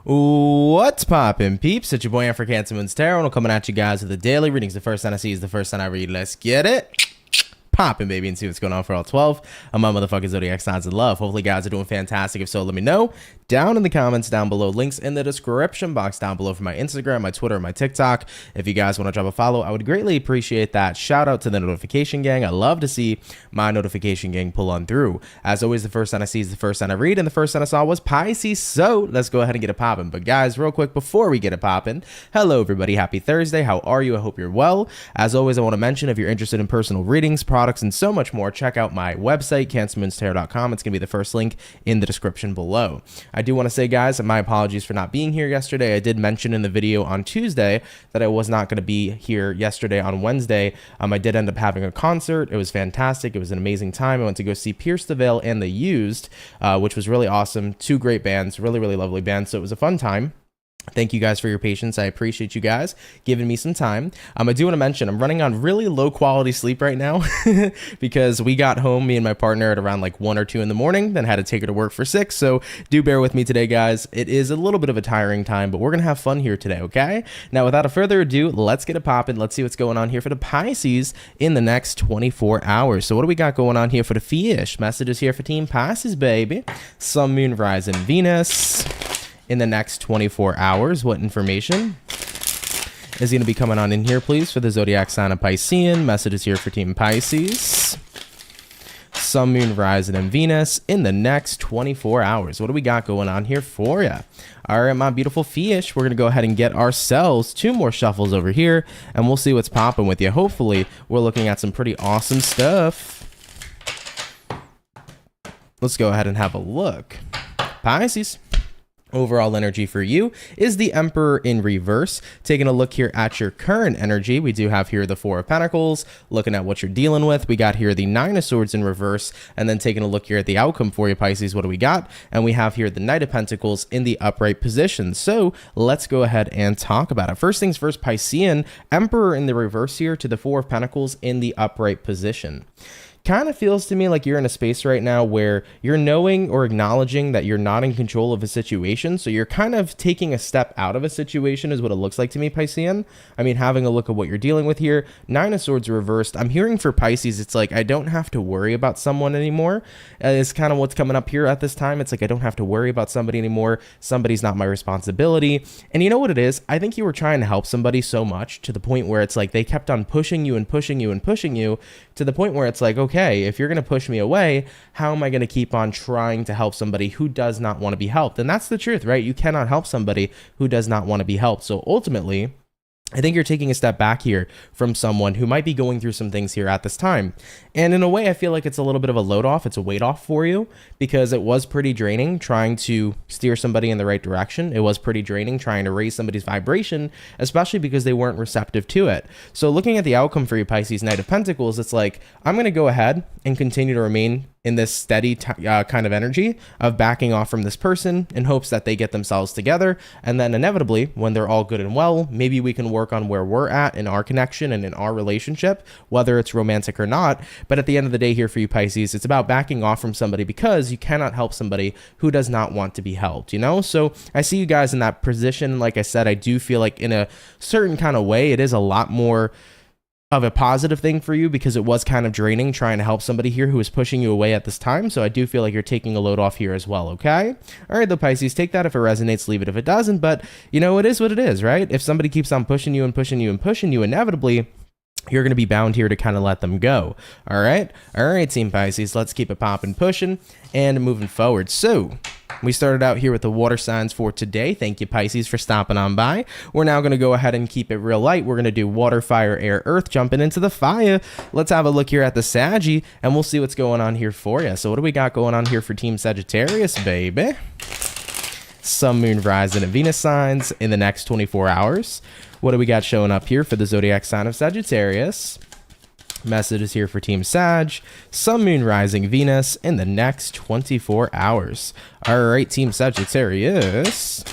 What's poppin', peeps? It's your boy for CancerMoonsTarot, and I'm coming at you guys with the daily readings. The first sign I see is the first sign I read. Let's get it poppin', baby, and see what's going on for all 12 of my motherfucking zodiac signs of love. Hopefully guys are doing fantastic. If so, let me know down in the comments down below. Links in the description box down below for my Instagram, my Twitter, and my TikTok. If you guys want to drop a follow, I would greatly appreciate that. Shout out to the notification gang. I love to see my notification gang pull on through. As always, the first sign I see is the first sign I read, and the first sign I saw was Pisces. So let's go ahead and get it poppin'. But guys, real quick before we get it poppin', hello everybody, happy Thursday. How are you? I hope you're well. As always, I want to mention, if you're interested in personal readings, products, and so much more, check out my website, CancerMoonsTarot.com. It's going to be the first link in the description below. I do want to say, guys, my apologies for not being here yesterday. I did mention in the video on Tuesday that I was not going to be here yesterday on Wednesday. I did end up having a concert. It was fantastic. It was an amazing time. I went to go see Pierce the Veil and The Used, which was really awesome. Two great bands, really, really lovely bands. So it was a fun time. Thank you guys for your patience. I appreciate you guys giving me some time. I do want to mention I'm running on really low quality sleep right now because we got home, me and my partner, at around like 1 or 2 in the morning, then had to take her to work for 6. So do bear with me today, guys. It is a little bit of a tiring time, but we're going to have fun here today, okay? Now, without further ado, let's get it popping. Let's see what's going on here for the Pisces in the next 24 hours. So what do we got going on here for the fish? Messages here for Team Pisces, baby. Sun, Moon, Rising, Venus. In the next 24 hours, what information is going to be coming on in here, please, for the zodiac sign of Piscean? Messages here for Team Pisces. Sun, Moon, Rising, and Venus in the next 24 hours. What do we got going on here for you? All right, my beautiful fish, we're going to go ahead and get ourselves 2 more shuffles over here, and we'll see what's popping with you. Hopefully, we're looking at some pretty awesome stuff. Let's go ahead and have a look. Pisces. Overall energy for you is the Emperor in reverse. Taking a look here at your current energy, we do have here the 4 of Pentacles. Looking at what you're dealing with, we got here the 9 of Swords in reverse. And then taking a look here at the outcome for you, Pisces, what do we got? And we have here the Knight of Pentacles in the upright position. So let's go ahead and talk about it. First things first, Piscean, Emperor in the reverse here to the 4 of Pentacles in the upright position. Kind of feels to me like you're in a space right now where you're knowing or acknowledging that you're not in control of a situation. So you're kind of taking a step out of a situation is what it looks like to me, Piscean. I mean, having a look at what you're dealing with here, 9 of Swords reversed. I'm hearing for Pisces, it's like, I don't have to worry about someone anymore. It's kind of what's coming up here at this time. It's like, I don't have to worry about somebody anymore. Somebody's not my responsibility. And you know what it is? I think you were trying to help somebody so much to the point where it's like they kept on pushing you and pushing you and pushing you to the point where it's like, okay, if you're going to push me away, how am I going to keep on trying to help somebody who does not want to be helped? And that's the truth, right? You cannot help somebody who does not want to be helped. So ultimately, I think you're taking a step back here from someone who might be going through some things here at this time. And in a way, I feel like it's a little bit of a load off. It's a weight off for you because it was pretty draining trying to steer somebody in the right direction. It was pretty draining trying to raise somebody's vibration, especially because they weren't receptive to it. So looking at the outcome for you, Pisces, Knight of Pentacles, it's like, I'm going to go ahead and continue to remain in this steady kind of energy of backing off from this person in hopes that they get themselves together. And then inevitably, when they're all good and well, maybe we can work on where we're at in our connection and in our relationship, whether it's romantic or not. But at the end of the day here for you, Pisces, it's about backing off from somebody because you cannot help somebody who does not want to be helped, you know? So I see you guys in that position. Like I said, I do feel like in a certain kind of way, it is a lot more of a positive thing for you because it was kind of draining trying to help somebody here who is pushing you away at this time. So I do feel like you're taking a load off here as well, okay? All right, though, Pisces, take that if it resonates, leave it if it doesn't. But, you know, it is what it is, right? If somebody keeps on pushing you and pushing you and pushing you, inevitably, you're going to be bound here to kind of let them go. All right, Team Pisces, let's keep it popping, pushing, and moving forward. So we started out here with the water signs for today. Thank you, Pisces, for stopping on by. We're now going to go ahead and keep it real light. We're going to do water, fire, air, earth, jumping into the fire. Let's have a look here at the Saggy, and we'll see what's going on here for you. So what do we got going on here for Team Sagittarius, baby? Sun, Moon, Rising, and Venus signs in the next 24 hours. What do we got showing up here for the zodiac sign of Sagittarius? Messages here for Team Sag, Sun, Moon, Rising, Venus in the next 24 hours. All right, Team Sagittarius.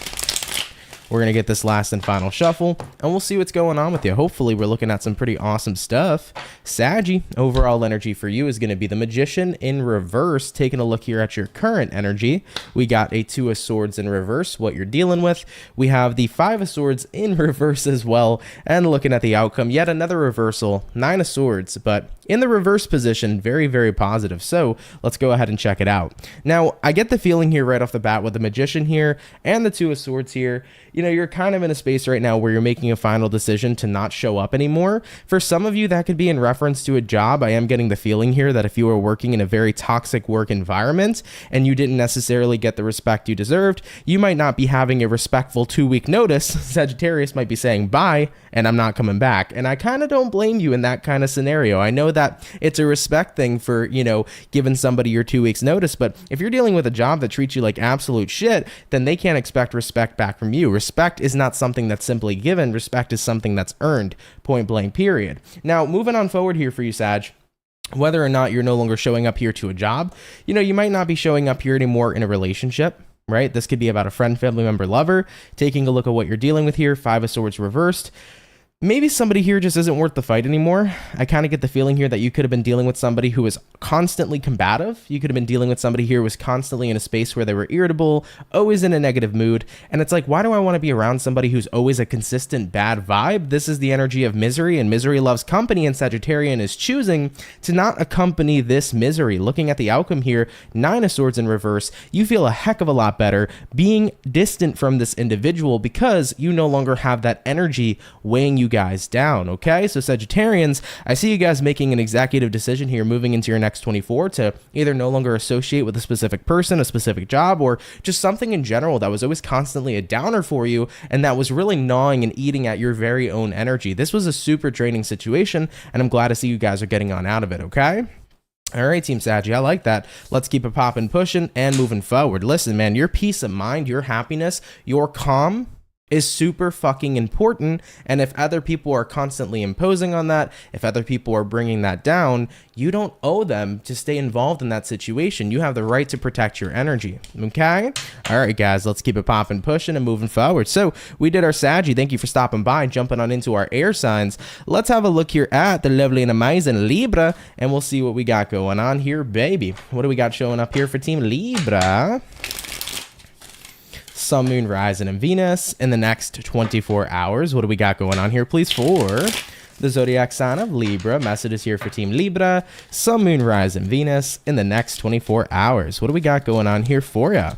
We're going to get this last and final shuffle, and we'll see what's going on with you. Hopefully, we're looking at some pretty awesome stuff. Saggy, overall energy for you is going to be the Magician in reverse. Taking a look here at your current energy, we got a Two of Swords in reverse, what you're dealing with. We have the Five of Swords in reverse as well, and looking at the outcome, yet another reversal, Nine of Swords, but in the reverse position, very, very positive. So let's go ahead and check it out. Now, I get the feeling here right off the bat with the Magician here and the Two of Swords here, you know, you're kind of in a space right now where you're making a final decision to not show up anymore. For some of you, that could be in reference to a job. I am getting the feeling here that if you were working in a very toxic work environment and you didn't necessarily get the respect you deserved, you might not be having a respectful 2-week notice. Sagittarius might be saying bye and I'm not coming back. And I kind of don't blame you in that kind of scenario. I know that it's a respect thing for, you know, giving somebody your 2 weeks notice, but if you're dealing with a job that treats you like absolute shit, then they can't expect respect back from you. Respect is not something that's simply given. Respect is something that's earned, point blank, period. Now, moving on forward here for you, Sag, whether or not you're no longer showing up here to a job, you know, you might not be showing up here anymore in a relationship, right? This could be about a friend, family member, lover. Taking a look at what you're dealing with here, Five of Swords reversed. Maybe somebody here just isn't worth the fight anymore. I kind of get the feeling here that you could have been dealing with somebody who was constantly combative. You could have been dealing with somebody here who was constantly in a space where they were irritable, always in a negative mood. And it's like, why do I want to be around somebody who's always a consistent bad vibe? This is the energy of misery, and misery loves company, and Sagittarian is choosing to not accompany this misery. Looking at the outcome here, Nine of Swords in reverse, you feel a heck of a lot better being distant from this individual because you no longer have that energy weighing you guys down. Okay, so Sagittarians, I see you guys making an executive decision here moving into your next 24 to either no longer associate with a specific person, a specific job, or just something in general that was always constantly a downer for you and that was really gnawing and eating at your very own energy. This was a super draining situation, and I'm glad to see you guys are getting on out of it. Okay, all right, Team Saggy, I like that. Let's keep it popping, pushing, and moving forward. Listen, man, your peace of mind, your happiness, your calm is super fucking important. And if other people are constantly imposing on that, if other people are bringing that down, you don't owe them to stay involved in that situation. You have the right to protect your energy. Okay? All right, guys, let's keep it popping, pushing, and moving forward. So we did our Saggy. Thank you for stopping by, jumping on into our air signs. Let's have a look here at the lovely and amazing Libra, and we'll see what we got going on here, baby. What do we got showing up here for Team Libra? Sun, Moon, Rising, and Venus in the next 24 hours. What do we got going on here, please, for the zodiac sign of Libra? Messages here for Team Libra, Sun, Moon, Rising, Venus in the next 24 hours. What do we got going on here for you?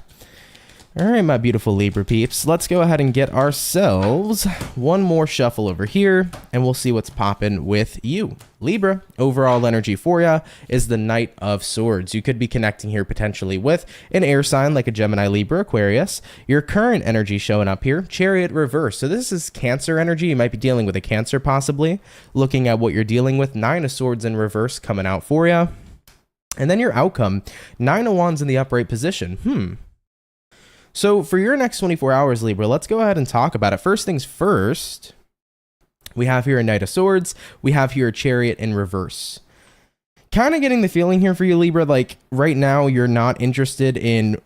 All right, my beautiful Libra peeps, let's go ahead and get ourselves one more shuffle over here, and we'll see what's popping with you. Libra, overall energy for you is the Knight of Swords. You could be connecting here potentially with an air sign like a Gemini, Libra, Aquarius. Your current energy showing up here, Chariot reverse. So this is Cancer energy. You might be dealing with a Cancer possibly. Looking at what you're dealing with, Nine of Swords in reverse coming out for you. And then your outcome, Nine of Wands in the upright position. So for your next 24 hours, Libra, let's go ahead and talk about it. First things first, we have here a Knight of Swords. We have here a Chariot in reverse. Kind of getting the feeling here for you, Libra, like right now you're not interested in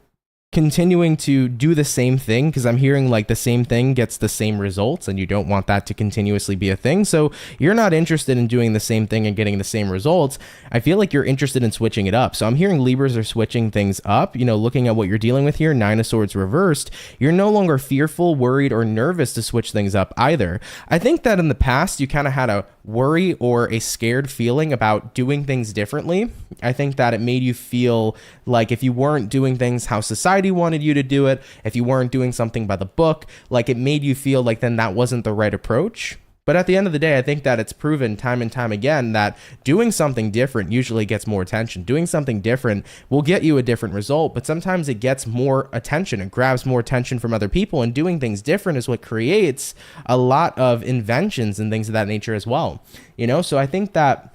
continuing to do the same thing, because I'm hearing like the same thing gets the same results and you don't want that to continuously be a thing. So you're not interested in doing the same thing and getting the same results. I feel like you're interested in switching it up. So I'm hearing Libras are switching things up, you know, looking at what you're dealing with here, Nine of Swords reversed. You're no longer fearful, worried, or nervous to switch things up either. I think that in the past you kind of had a worry or a scared feeling about doing things differently. I think that it made you feel like if you weren't doing things how society wanted you to do it, if you weren't doing something by the book, like it made you feel like then that wasn't the right approach. But at the end of the day, I think that it's proven time and time again that doing something different usually gets more attention. Doing something different will get you a different result, but sometimes it gets more attention. It grabs more attention from other people, and doing things different is what creates a lot of inventions and things of that nature as well. You know, so I think that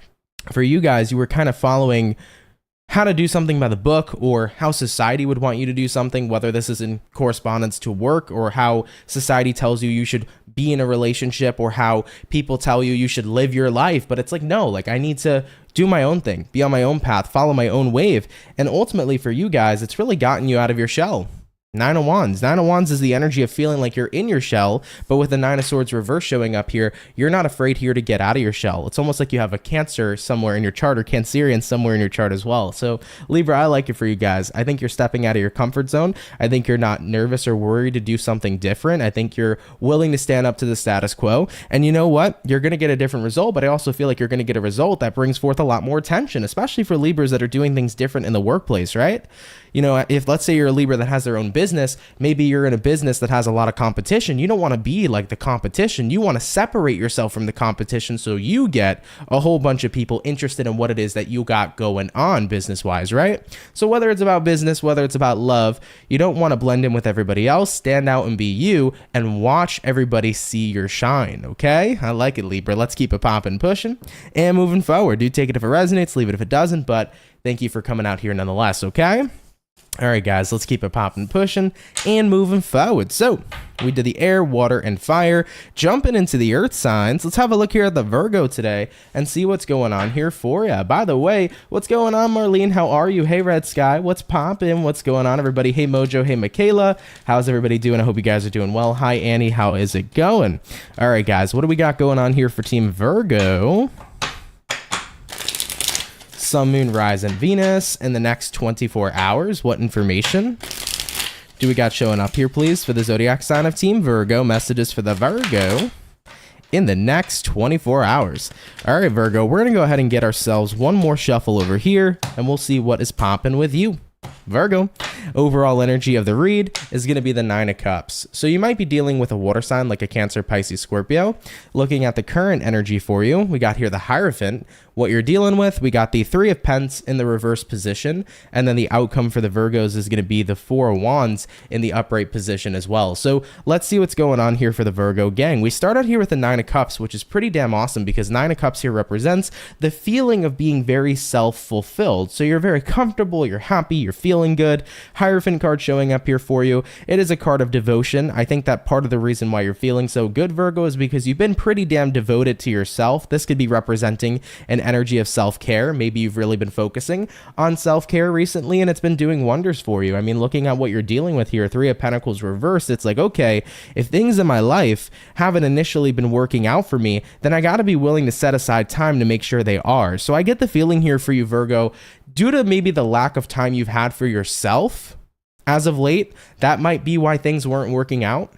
for you guys, you were kind of following how to do something by the book, or how society would want you to do something, whether this is in correspondence to work, or how society tells you you should be in a relationship, or how people tell you you should live your life. But it's like, no, like I need to do my own thing, be on my own path, follow my own wave. And ultimately for you guys, it's really gotten you out of your shell. Nine of Wands. Nine of Wands is the energy of feeling like you're in your shell, but with the Nine of Swords reverse showing up here, you're not afraid here to get out of your shell. It's almost like you have a Cancer somewhere in your chart, or Cancerian somewhere in your chart as well. So Libra, I like it for you guys. I think you're stepping out of your comfort zone. I think you're not nervous or worried to do something different. I think you're willing to stand up to the status quo. And you know what? You're going to get a different result, but I also feel like you're going to get a result that brings forth a lot more attention, especially for Libras that are doing things different in the workplace, right? You know, if let's say you're a Libra that has their own business, maybe you're in a business that has a lot of competition. You don't want to be like the competition. You want to separate yourself from the competition so you get a whole bunch of people interested in what it is that you got going on business-wise, right? So whether it's about business, whether it's about love, you don't want to blend in with everybody else. Stand out and be you and watch everybody see your shine, okay? I like it, Libra. Let's keep it popping, pushing, and moving forward. Do take it if it resonates, leave it if it doesn't, but thank you for coming out here nonetheless, okay? All right, guys, let's keep it popping, pushing, and moving forward. So we did the air, water, and fire. Jumping into the earth signs, let's have a look here at the Virgo today and see what's going on here for you. By the way, what's going on, Marlene? How are you? Hey, Red Sky, what's popping? What's going on, everybody? Hey, Mojo. Hey, Michaela. How's everybody doing? I hope you guys are doing well. Hi, Annie. How is it going? All right, guys, what do we got going on here for Team Virgo? Sun, Moon, Rise, and Venus in the next 24 hours. What information do we got showing up here, please, for the zodiac sign of Team Virgo? Messages for the Virgo in the next 24 hours. All right, Virgo, we're going to go ahead and get ourselves one more shuffle over here, and we'll see what is popping with you. Virgo, overall energy of the read is going to be the Nine of Cups. So you might be dealing with a water sign like a Cancer, Pisces, Scorpio. Looking at the current energy for you, we got here the Hierophant. What you're dealing with, we got the Three of Pence in the reverse position, and then the outcome for the Virgos is going to be the Four of Wands in the upright position as well. So let's see what's going on here for the Virgo gang. We start out here with the Nine of Cups, which is pretty damn awesome because Nine of Cups here represents the feeling of being very self-fulfilled. So you're very comfortable, you're happy, you're feeling good. Hierophant card showing up here for you. It is a card of devotion. I think that part of the reason why you're feeling so good, Virgo, is because you've been pretty damn devoted to yourself. This could be representing an energy of self-care. Maybe you've really been focusing on self-care recently and it's been doing wonders for you. I mean, looking at what you're dealing with here, Three of Pentacles reversed, it's like, okay, if things in my life haven't initially been working out for me, then I got to be willing to set aside time to make sure they are. So I get the feeling here for you, Virgo, due to maybe the lack of time you've had for yourself as of late, that might be why things weren't working out.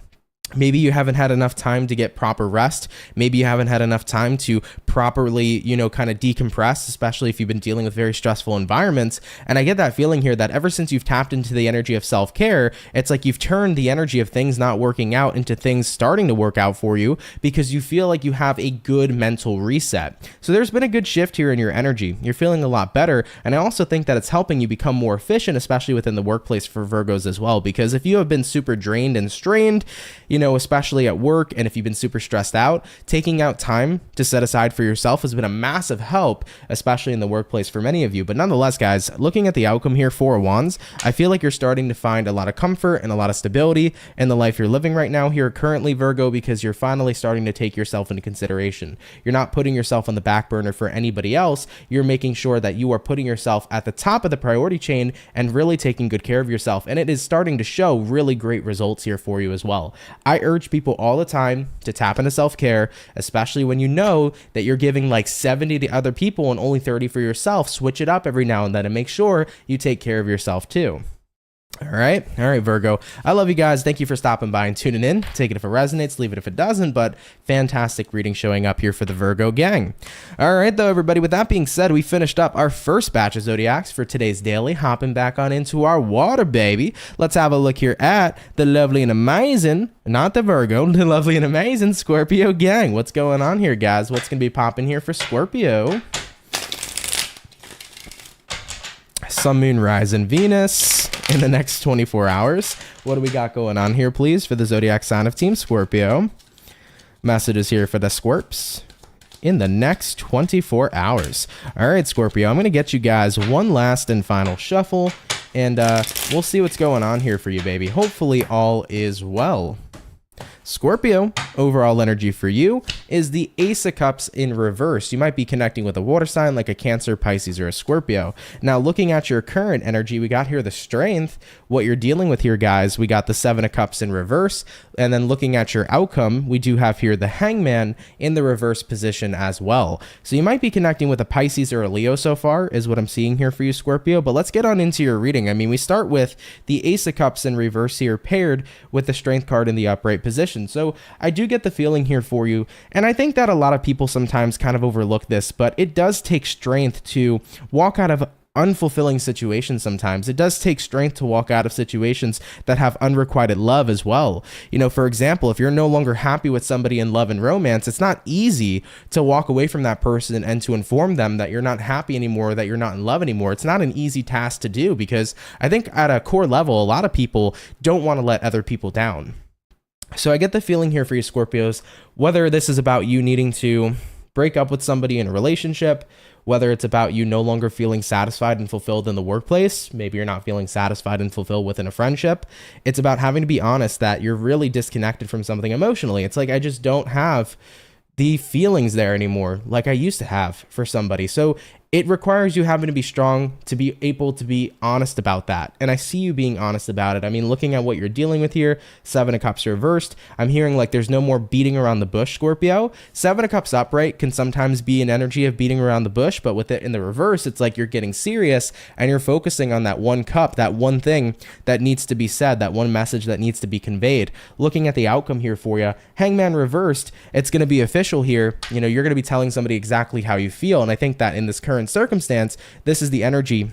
Maybe you haven't had enough time to get proper rest. Maybe you haven't had enough time to properly, you know, kind of decompress, especially if you've been dealing with very stressful environments. And I get that feeling here that ever since you've tapped into the energy of self-care, it's like you've turned the energy of things not working out into things starting to work out for you because you feel like you have a good mental reset. So there's been a good shift here in your energy. You're feeling a lot better. And I also think that it's helping you become more efficient, especially within the workplace for Virgos as well. Because if you have been super drained and strained, you know, especially at work, and if you've been super stressed out, taking out time to set aside for yourself has been a massive help, especially in the workplace for many of you. But nonetheless, guys, looking at the outcome here, Four of Wands, I feel like you're starting to find a lot of comfort and a lot of stability in the life you're living right now here currently, Virgo, because you're finally starting to take yourself into consideration. You're not putting yourself on the back burner for anybody else. You're making sure that you are putting yourself at the top of the priority chain and really taking good care of yourself. And it is starting to show really great results here for you as well. I urge people all the time to tap into self-care, especially when you know that you're giving like 70 to other people and only 30 for yourself. Switch it up every now and then and make sure you take care of yourself too. All right, Virgo. I love you guys. Thank you for stopping by and tuning in. Take it if it resonates, leave it if it doesn't, but fantastic reading showing up here for the Virgo gang. All right, though, everybody, with that being said, we finished up our first batch of zodiacs for today's daily, hopping back on into our water, baby. Let's have a look here at the lovely and amazing, not the Virgo, the lovely and amazing Scorpio gang. What's going on here, guys? What's going to be popping here for Scorpio? Sun, Moon, Rise, and Venus in the next 24 hours. What do we got going on here, please, for the zodiac sign of Team Scorpio? Messages here for the Scorps in the next 24 hours. All right, Scorpio, I'm going to get you guys one last and final shuffle, and we'll see what's going on here for you, baby. Hopefully all is well. Scorpio, overall energy for you is the Ace of Cups in reverse. You might be connecting with a water sign like a Cancer, Pisces, or a Scorpio. Now, looking at your current energy, we got here the Strength. What you're dealing with here, guys, we got the Seven of Cups in reverse. And then looking at your outcome, we do have here the Hangman in the reverse position as well. So you might be connecting with a Pisces or a Leo so far, is what I'm seeing here for you, Scorpio. But let's get on into your reading. I mean, we start with the Ace of Cups in reverse here paired with the Strength card in the upright position. So I do get the feeling here for you, and I think that a lot of people sometimes kind of overlook this, but it does take strength to walk out of unfulfilling situations. Sometimes it does take strength to walk out of situations that have unrequited love as well. You know, for example, if you're no longer happy with somebody in love and romance, it's not easy to walk away from that person and to inform them that you're not happy anymore, that you're not in love anymore. It's not an easy task to do, because I think at a core level, a lot of people don't want to let other people down. So I get the feeling here for you, Scorpios, whether this is about you needing to break up with somebody in a relationship, whether it's about you no longer feeling satisfied and fulfilled in the workplace, maybe you're not feeling satisfied and fulfilled within a friendship. It's about having to be honest that you're really disconnected from something emotionally. It's like, I just don't have the feelings there anymore like I used to have for somebody. So it requires you having to be strong to be able to be honest about that. And I see you being honest about it. I mean, looking at what you're dealing with here, Seven of Cups reversed, I'm hearing like there's no more beating around the bush, Scorpio. Seven of Cups upright can sometimes be an energy of beating around the bush, but with it in the reverse, it's like you're getting serious and you're focusing on that one cup, that one thing that needs to be said, that one message that needs to be conveyed. Looking at the outcome here for you, Hangman reversed, it's going to be official here. You know, you're going to be telling somebody exactly how you feel. And I think that in this current circumstance, this is the energy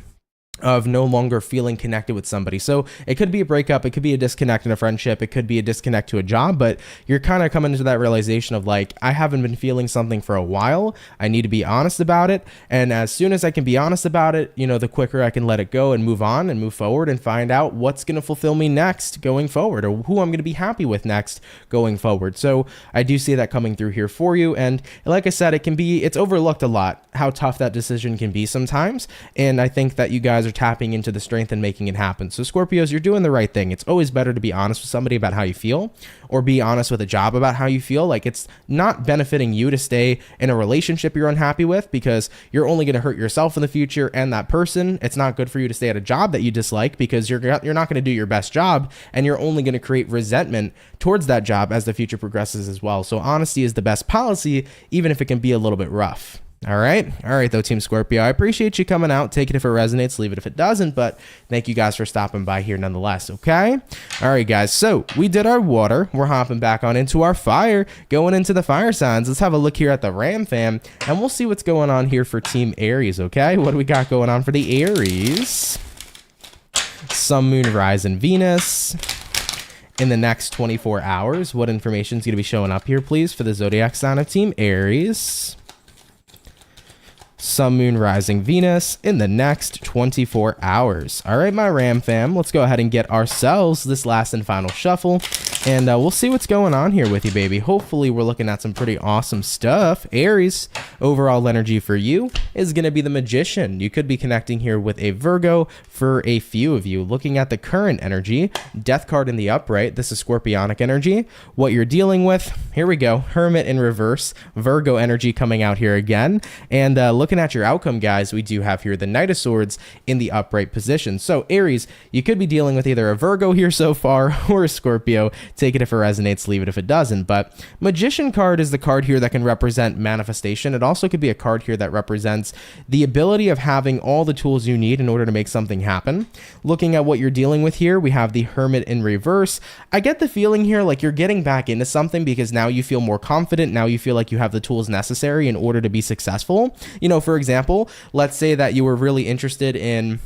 of no longer feeling connected with somebody. So it could be a breakup, it could be a disconnect in a friendship, it could be a disconnect to a job, but you're kind of coming to that realization of like, I haven't been feeling something for a while. I need to be honest about it. And as soon as I can be honest about it, you know, the quicker I can let it go and move on and move forward and find out what's going to fulfill me next going forward, or who I'm going to be happy with next going forward. So I do see that coming through here for you. And like I said, it's overlooked a lot how tough that decision can be sometimes. And I think that you guys are tapping into the strength and making it happen. So Scorpios, you're doing the right thing. It's always better to be honest with somebody about how you feel, or be honest with a job about how you feel. Like, it's not benefiting you to stay in a relationship you're unhappy with, because you're only going to hurt yourself in the future and that person. It's not good for you to stay at a job that you dislike, because you're not going to do your best job, and you're only going to create resentment towards that job as the future progresses as well. So honesty is the best policy, even if it can be a little bit rough. All right though, Team Scorpio, I appreciate you coming out. Take it if it resonates, leave it if it doesn't, but thank you guys for stopping by here nonetheless. Okay, all right guys, so we did our water, we're hopping back on into our fire, going into the fire signs. Let's have a look here at the Ram fam, and we'll see what's going on here for Team Aries. Okay, what do we got going on for the Aries? Sun, Moon, Rise, and Venus in the next 24 hours. What information is going to be showing up here, please, for the zodiac sign of Team Aries? Sun, Moon, Rising, Venus in the next 24 hours. All right, my Ram fam, let's go ahead and get ourselves this last and final shuffle, and we'll see what's going on here with you, baby. Hopefully, we're looking at some pretty awesome stuff. Aries, overall energy for you is going to be the Magician. You could be connecting here with a Virgo for a few of you. Looking at the current energy, Death card in the upright. This is Scorpionic energy. What you're dealing with, here we go, Hermit in reverse, Virgo energy coming out here again, and looking at your outcome, guys, we do have here the Knight of Swords in the upright position. So Aries, you could be dealing with either a Virgo here so far or a Scorpio. Take it if it resonates, leave it if it doesn't. But Magician card is the card here that can represent manifestation. It also could be a card here that represents the ability of having all the tools you need in order to make something happen. Looking at what you're dealing with here, we have the Hermit in reverse. I get the feeling here like you're getting back into something because now you feel more confident. Now you feel like you have the tools necessary in order to be successful. You know, for example, let's say that you were really interested in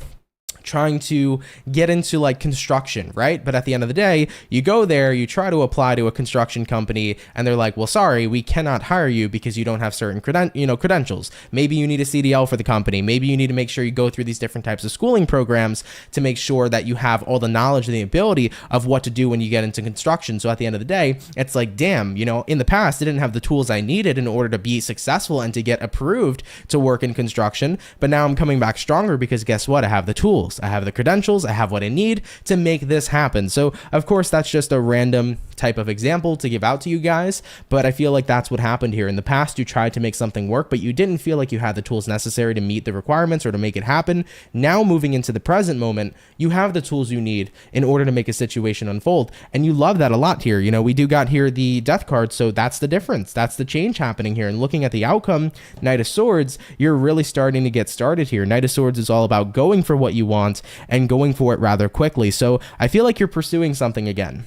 trying to get into like construction, right? But at the end of the day, you go there, you try to apply to a construction company, and they're like, well, sorry, we cannot hire you because you don't have certain credentials. Maybe you need a CDL for the company. Maybe you need to make sure you go through these different types of schooling programs to make sure that you have all the knowledge and the ability of what to do when you get into construction. So at the end of the day, it's like, damn, you know, in the past, I didn't have the tools I needed in order to be successful and to get approved to work in construction. But now I'm coming back stronger because guess what? I have the tools. tools, I have the credentials, I have what I need to make this happen. So of course, that's just a random type of example to give out to you guys, but I feel like that's what happened here. In the past, you tried to make something work, but you didn't feel like you had the tools necessary to meet the requirements or to make it happen. Now moving into the present moment, you have the tools you need in order to make a situation unfold, and you love that a lot here. You know, we do got here the death card, so that's the difference. That's the change happening here. And looking at the outcome, Knight of Swords, you're really starting to get started here. Knight of Swords is all about going for what you want and going for it rather quickly. So I feel like you're pursuing something again.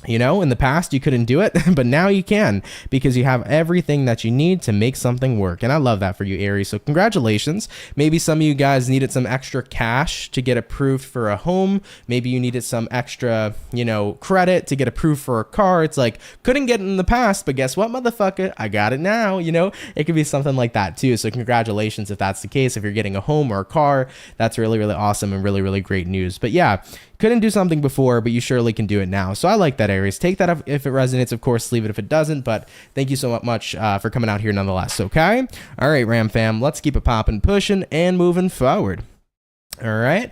You know, in the past, you couldn't do it, but now you can because you have everything that you need to make something work. And I love that for you, Aries. So congratulations. Maybe some of you guys needed some extra cash to get approved for a home. Maybe you needed some extra, you know, credit to get approved for a car. It's like, couldn't get it in the past, but guess what, motherfucker? I got it now. You know, it could be something like that too. So congratulations if that's the case. If you're getting a home or a car, that's really, really awesome and really, really great news. But yeah, couldn't do something before, but you surely can do it now. So I like that, Aries. Take that if it resonates, of course, leave it if it doesn't, but thank you so much for coming out here nonetheless, okay? All right, Ram fam, let's keep it popping, pushing, and moving forward. All right.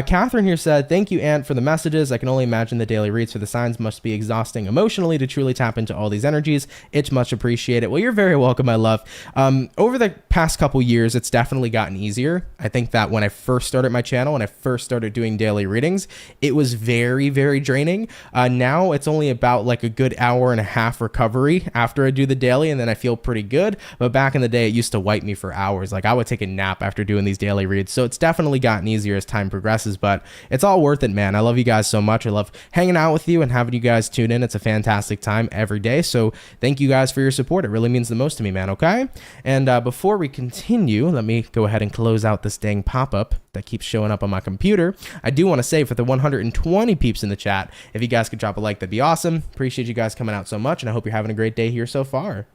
Catherine here said, thank you, Ant, for the messages. I can only imagine the daily reads for the signs must be exhausting emotionally to truly tap into all these energies. It's much appreciated. Well, you're very welcome, my love. Over the past couple years, it's definitely gotten easier. I think that when I first started my channel, when I first started doing daily readings, it was very, very draining. Now it's only about like a good hour and a half recovery after I do the daily, and then I feel pretty good. But back in the day, it used to wipe me for hours. Like I would take a nap after doing these daily reads. So it's definitely gotten easier as time progresses, but it's all worth it, man. I love you guys so much. I love hanging out with you and having you guys tune in. It's a fantastic time every day. So thank you guys for your support. It really means the most to me, man. Okay. And before we continue, let me go ahead and close out this dang pop-up that keeps showing up on my computer. I do want to say for the 120 peeps in the chat, if you guys could drop a like, that'd be awesome. Appreciate you guys coming out so much, and I hope you're having a great day here so far.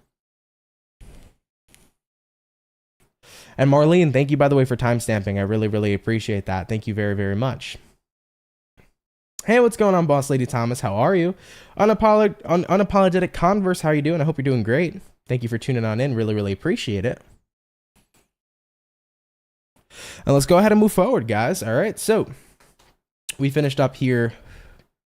And Marlene, thank you, by the way, for timestamping. I really, really appreciate that. Thank you very, very much. Hey, what's going on, Boss Lady Thomas? How are you? Unapologetic Converse, how are you doing? I hope you're doing great. Thank you for tuning on in. Really, really appreciate it. And let's go ahead and move forward, guys. All right, so we finished up here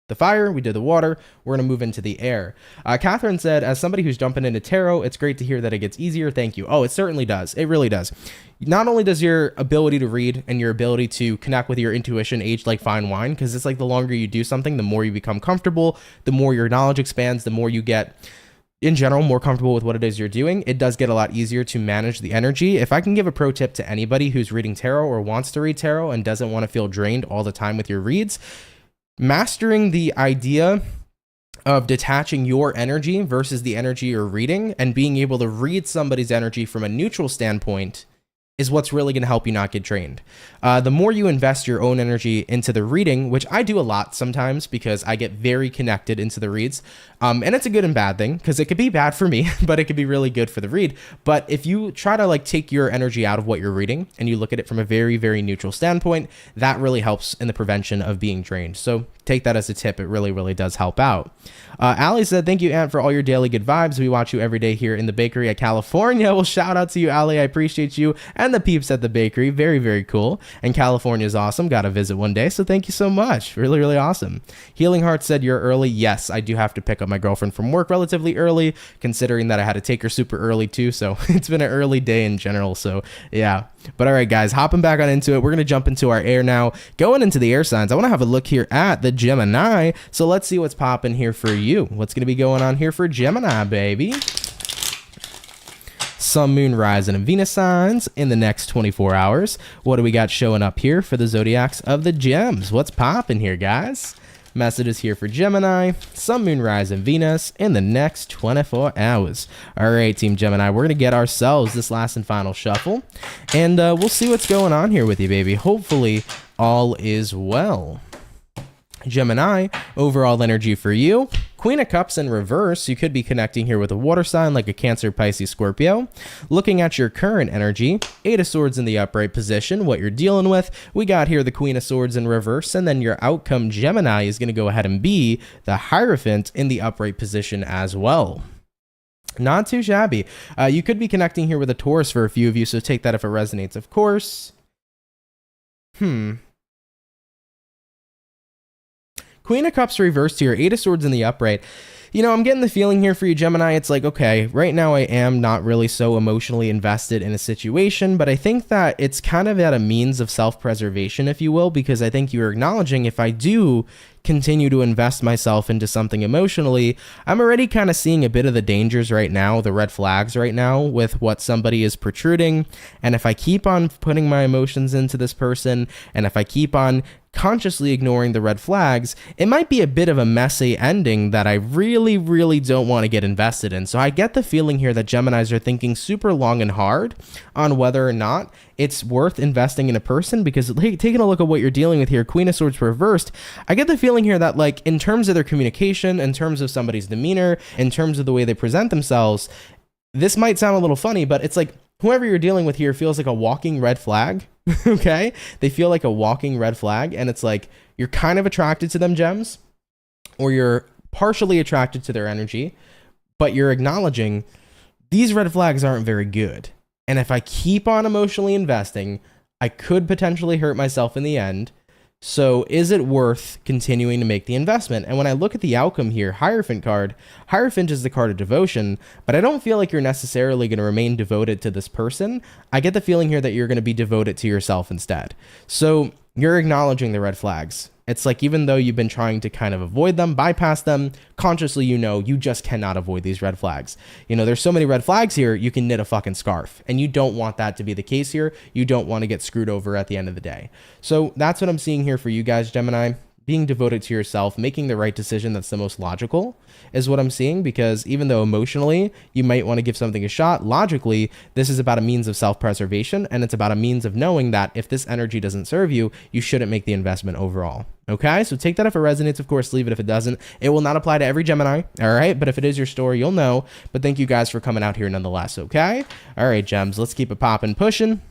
the fire, we did the water, we're going to move into the air. Catherine said, as somebody who's jumping into tarot, it's great to hear that it gets easier. Thank you. Oh, it certainly does. It really does. Not only does your ability to read and your ability to connect with your intuition age like fine wine, because it's like the longer you do something, the more you become comfortable, the more your knowledge expands, the more you get, in general, more comfortable with what it is you're doing. It does get a lot easier to manage the energy. If I can give a pro tip to anybody who's reading tarot or wants to read tarot and doesn't want to feel drained all the time with your reads, mastering the idea of detaching your energy versus the energy you're reading and being able to read somebody's energy from a neutral standpoint is what's really going to help you not get drained. The more you invest your own energy into the reading, which I do a lot sometimes because I get very connected into the reads, and it's a good and bad thing because it could be bad for me, but it could be really good for the read. But if you try to like take your energy out of what you're reading and you look at it from a very, very neutral standpoint, that really helps in the prevention of being drained. So take that as a tip. It really, really does help out. Allie said, thank you, Ant, for all your daily good vibes. We watch you every day here in the bakery at California. Well, shout out to you, Allie. I appreciate you and the peeps at the bakery. Very, very cool. And California is awesome. Got to visit one day. So thank you so much. Really, really awesome. Healing Heart said, you're early. Yes, I do have to pick up my girlfriend from work relatively early, considering that I had to take her super early too. So it's been an early day in general. So yeah. But all right, guys, hopping back on into it. We're going to jump into our air now. Going into the air signs, I want to have a look here at the Gemini. So let's see what's popping here for you. What's going to be going on here for Gemini, baby? Sun, Moon, Rising, and Venus signs in the next 24 hours. What do we got showing up here for the zodiacs of the gems? What's popping here, guys? Messages here for Gemini, Sun, Moon, Rising, Venus in the next 24 hours. All right, Team Gemini, we're going to get ourselves this last and final shuffle, and we'll see what's going on here with you, baby. Hopefully, all is well. Gemini, overall energy for you. Queen of Cups in reverse. You could be connecting here with a water sign like a Cancer, Pisces, Scorpio. Looking at your current energy, Eight of Swords in the upright position, what you're dealing with. We got here the Queen of Swords in reverse, and then your outcome, Gemini, is going to go ahead and be the Hierophant in the upright position as well. Not too shabby. You could be connecting here with a Taurus for a few of you, so take that if it resonates, of course. Queen of Cups reversed here, Eight of Swords in the upright. You know, I'm getting the feeling here for you, Gemini. It's like, okay, right now I am not really so emotionally invested in a situation, but I think that it's kind of at a means of self-preservation, if you will, because I think you're acknowledging if I do continue to invest myself into something emotionally, I'm already kind of seeing a bit of the dangers right now, the red flags right now with what somebody is protruding. And if I keep on putting my emotions into this person, and if I keep on consciously ignoring the red flags, it might be a bit of a messy ending that I really, really don't want to get invested in. So I get the feeling here that Geminis are thinking super long and hard on whether or not it's worth investing in a person, because taking a look at what you're dealing with here, Queen of Swords reversed, I get the feeling here that, like, in terms of their communication, in terms of somebody's demeanor, in terms of the way they present themselves, this might sound a little funny, but it's like whoever you're dealing with here feels like a walking red flag. Okay, they feel like a walking red flag, and it's like you're kind of attracted to them, gems, or you're partially attracted to their energy, but you're acknowledging these red flags aren't very good, and if I keep on emotionally investing, I could potentially hurt myself in the end. So is it worth continuing to make the investment? And when I look at the outcome here, Hierophant card, Hierophant is the card of devotion, but I don't feel like you're necessarily going to remain devoted to this person. I get the feeling here that you're going to be devoted to yourself instead. So you're acknowledging the red flags. It's like, even though you've been trying to kind of avoid them, bypass them, consciously, you know, you just cannot avoid these red flags. You know, there's so many red flags here, you can knit a fucking scarf, and you don't want that to be the case here. You don't want to get screwed over at the end of the day. So that's what I'm seeing here for you guys, Gemini. Being devoted to yourself, making the right decision that's the most logical is what I'm seeing, because even though emotionally you might want to give something a shot, logically, this is about a means of self-preservation, and it's about a means of knowing that if this energy doesn't serve you, you shouldn't make the investment overall. Okay, so take that if it resonates, of course, leave it if it doesn't. It will not apply to every Gemini, all right? But if it is your story, you'll know. But thank you guys for coming out here nonetheless, okay? All right, gems, let's keep it popping, pushing,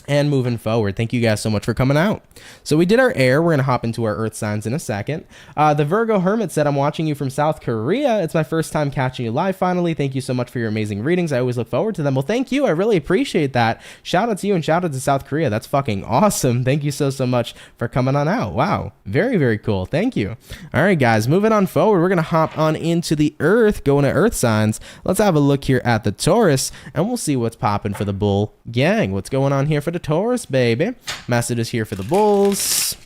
and moving forward. Thank you guys so much for coming out. So we did our air. We're going to hop into our earth signs in a second. The Virgo Hermit said, I'm watching you from South Korea. It's my first time catching you live finally. Thank you so much for your amazing readings. I always look forward to them. Well, thank you. I really appreciate that. Shout out to you and shout out to South Korea. That's fucking awesome. Thank you so much for coming on out. Wow. Very, very cool. Thank you. All right, guys, moving on forward. We're going to hop on into the earth, going to earth signs. Let's have a look here at the Taurus, and we'll see what's popping for the bull gang. What's going on here for the Taurus, baby? Messages here for the bulls.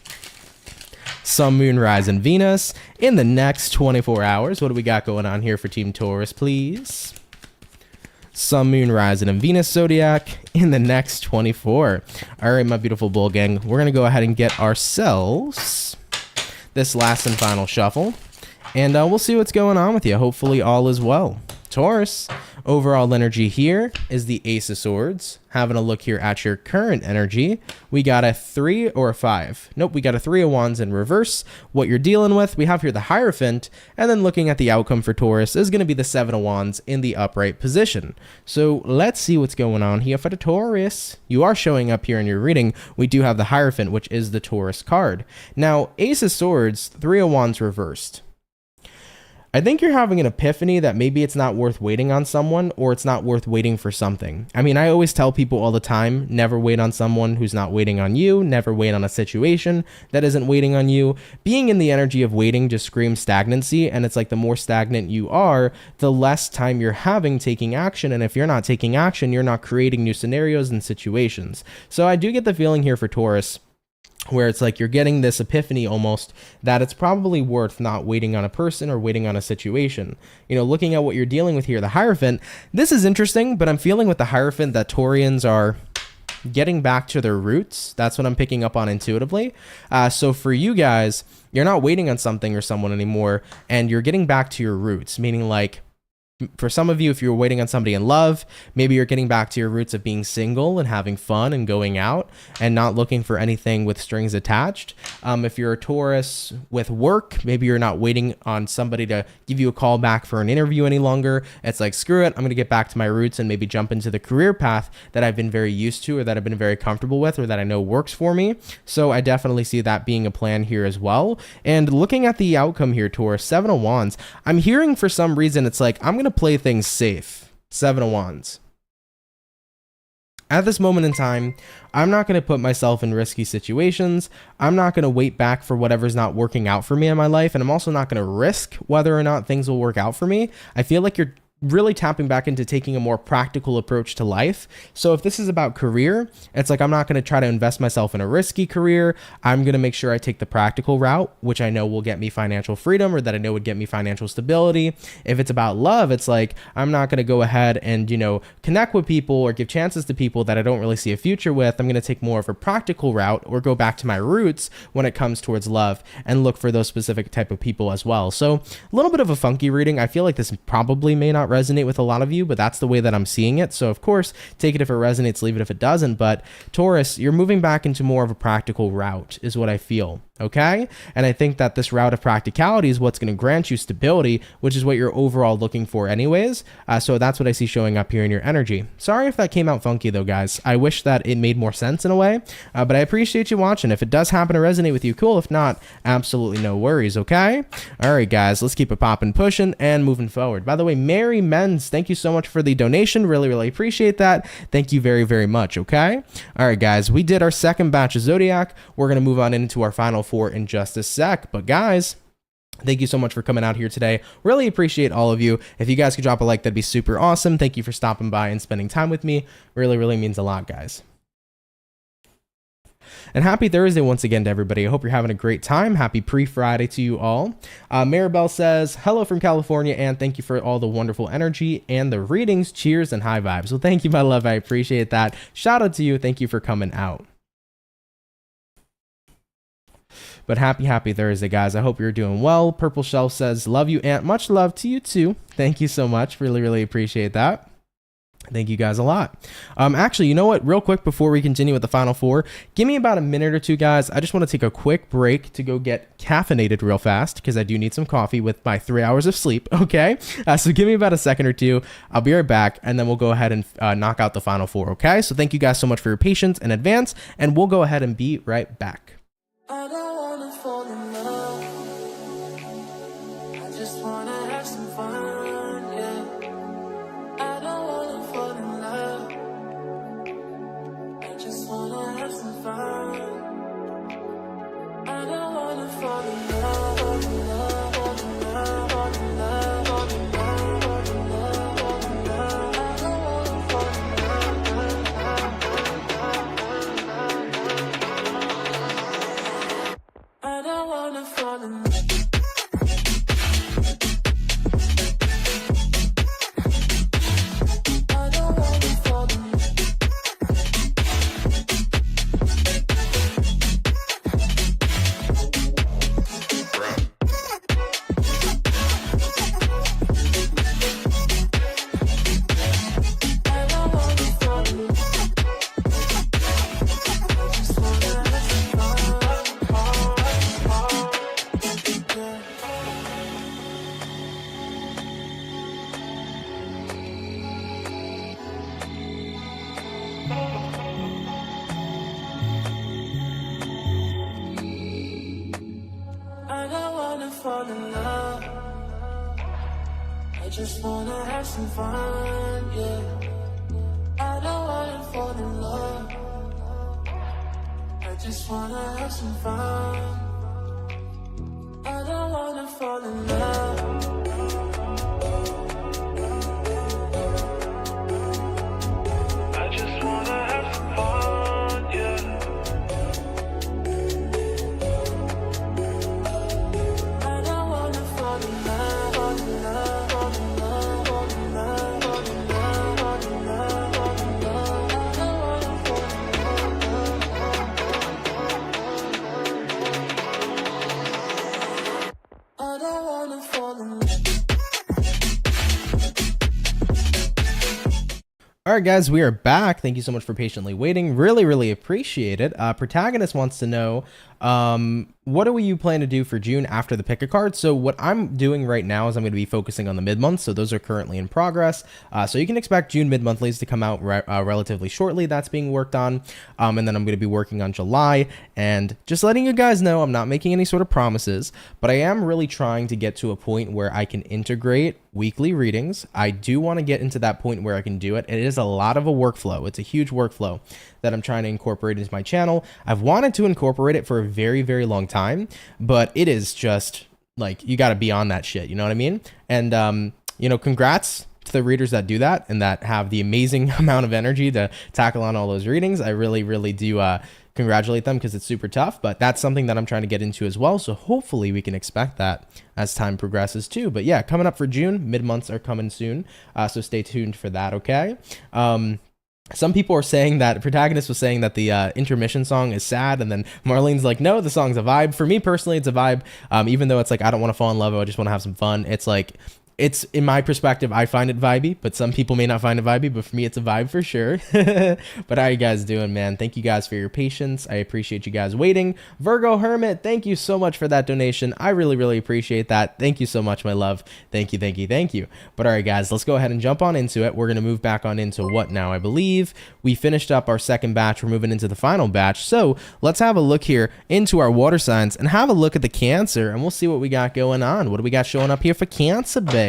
Sun, Moon, Rise, and Venus in the next 24 hours. What do we got going on here for Team Taurus, please? Sun, Moon, Rising, and Venus zodiac in the next 24. All right, my beautiful bull gang, we're going to go ahead and get ourselves this last and final shuffle, and we'll see what's going on with you. Hopefully all is well. Taurus, overall energy here is the Ace of Swords. Having a look here at your current energy, we got a 3 or a 5. Nope, we got a 3 of Wands in reverse. What you're dealing with, we have here the Hierophant, and then looking at the outcome for Taurus is going to be the 7 of Wands in the upright position. So let's see what's going on here for the Taurus. You are showing up here in your reading. We do have the Hierophant, which is the Taurus card. Now, Ace of Swords, 3 of Wands reversed. I think you're having an epiphany that maybe it's not worth waiting on someone, or it's not worth waiting for something. I mean, I always tell people all the time, never wait on someone who's not waiting on you. Never wait on a situation that isn't waiting on you. Being in the energy of waiting just screams stagnancy, and it's like the more stagnant you are, the less time you're having taking action. And if you're not taking action, you're not creating new scenarios and situations. So I do get the feeling here for Taurus, where it's like you're getting this epiphany almost that it's probably worth not waiting on a person or waiting on a situation. You know, looking at what you're dealing with here, the Hierophant, this is interesting, but I'm feeling with the Hierophant that Taurians are getting back to their roots. That's what I'm picking up on intuitively. So for you guys, you're not waiting on something or someone anymore, and you're getting back to your roots, meaning like, for some of you, if you're waiting on somebody in love, maybe you're getting back to your roots of being single and having fun and going out and not looking for anything with strings attached. If you're a Taurus with work, maybe you're not waiting on somebody to give you a call back for an interview any longer. It's like, screw it, I'm going to get back to my roots and maybe jump into the career path that I've been very used to, or that I've been very comfortable with, or that I know works for me. So I definitely see that being a plan here as well. And looking at the outcome here, Taurus, 7 of Wands, I'm hearing for some reason it's like, I'm going to play things safe. 7 of Wands. At this moment in time, I'm not going to put myself in risky situations. I'm not going to wait back for whatever's not working out for me in my life. And I'm also not going to risk whether or not things will work out for me. I feel like you're really tapping back into taking a more practical approach to life. So if this is about career, it's like I'm not going to try to invest myself in a risky career. I'm going to make sure I take the practical route, which I know will get me financial freedom, or that I know would get me financial stability. If it's about love, it's like I'm not going to go ahead and, you know, connect with people or give chances to people that I don't really see a future with. I'm going to take more of a practical route, or go back to my roots when it comes towards love, and look for those specific type of people as well. So a little bit of a funky reading. I feel like this probably may not resonate with a lot of you, but that's the way that I'm seeing it. So of course, take it if it resonates, leave it if it doesn't. But Taurus, you're moving back into more of a practical route is what I feel. Okay. And I think that this route of practicality is what's going to grant you stability, which is what you're overall looking for anyways. So that's what I see showing up here in your energy. Sorry if that came out funky though, guys. I wish that it made more sense in a way, but I appreciate you watching. If it does happen to resonate with you, cool. If not, absolutely no worries. Okay. All right, guys, let's keep it popping, pushing, and moving forward. By the way, Mary Menz, thank you so much for the donation. Really, really appreciate that. Thank you very, very much. Okay. All right, guys, we did our second batch of Zodiac. We're going to move on into our final four in just a sec. But guys, thank you so much for coming out here today. Really appreciate all of you. If you guys could drop a like, that'd be super awesome. Thank you for stopping by and spending time with me. Really, really means a lot, guys. And happy Thursday once again to everybody. I hope you're having a great time. Happy pre-Friday to you all. Maribel says, hello from California, and thank you for all the wonderful energy and the readings. Cheers and high vibes. Well, thank you, my love. I appreciate that. Shout out to you. Thank you for coming out. But happy Thursday, guys. I hope you're doing well. Purple Shelf says, love you, Aunt. Much love to you too. Thank you so much. Really, really appreciate that. Thank you guys a lot. Actually, you know what? Real quick, before we continue with the final four, give me about a minute or two, guys. I just want to take a quick break to go get caffeinated real fast, because I do need some coffee with my 3 hours of sleep. Okay. So give me about a second or two. I'll be right back, and then we'll go ahead and knock out the final four. Okay. So thank you guys so much for your patience in advance, and we'll go ahead and be right back. I don't wanna fall in love. I just wanna have some fun, yeah. I don't wanna fall in love. I just wanna have some fun. I don't wanna fall in love, fall in love, fall in love, fall in love, fall in love, fall in love, fall in love. I don't wanna fall in love. I don't wanna fall in love. Fall in love. I just wanna have some fun, yeah. I don't wanna fall in love. I just wanna have some fun. I don't wanna fall in love. I just wanna have some fun, yeah. All right, guys, we are back. Thank you so much for patiently waiting. Really, really appreciate it. Protagonist wants to know, What do you plan to do for June after the pick a card? So what I'm doing right now is I'm going to be focusing on the mid-months. So those are currently in progress. So you can expect June mid-monthlies to come out relatively shortly. That's being worked on. And then I'm going to be working on July, and just letting you guys know, I'm not making any sort of promises, but I am really trying to get to a point where I can integrate weekly readings. I do want to get into that point where I can do it. And it is a lot of a workflow. It's a huge workflow that I'm trying to incorporate into my channel. I've wanted to incorporate it for a very, very long time, but it is just like, you got to be on that shit. You know what I mean? And, you know, congrats to the readers that do that and that have the amazing amount of energy to tackle on all those readings. I really, really do, congratulate them, because it's super tough, but that's something that I'm trying to get into as well. So hopefully we can expect that as time progresses too. But yeah, coming up for June, mid-months are coming soon. So stay tuned for that. Okay. Some people are saying that Protagonist was saying that the intermission song is sad, and then Marlene's like, no, the song's a vibe. For me personally, it's a vibe. Even though it's like, I don't want to fall in love, I just want to have some fun. It's like, it's, in my perspective, I find it vibey, but some people may not find it vibey, but for me, it's a vibe for sure. But how are you guys doing, man? Thank you guys for your patience. I appreciate you guys waiting. Virgo Hermit, thank you so much for that donation. I really, really appreciate that. Thank you so much, my love. Thank you, thank you, thank you. But all right, guys, let's go ahead and jump on into it. We're going to move back on into what now? I believe we finished up our second batch. We're moving into the final batch. So let's have a look here into our water signs and have a look at the Cancer, and we'll see what we got going on. What do we got showing up here for Cancer, baby?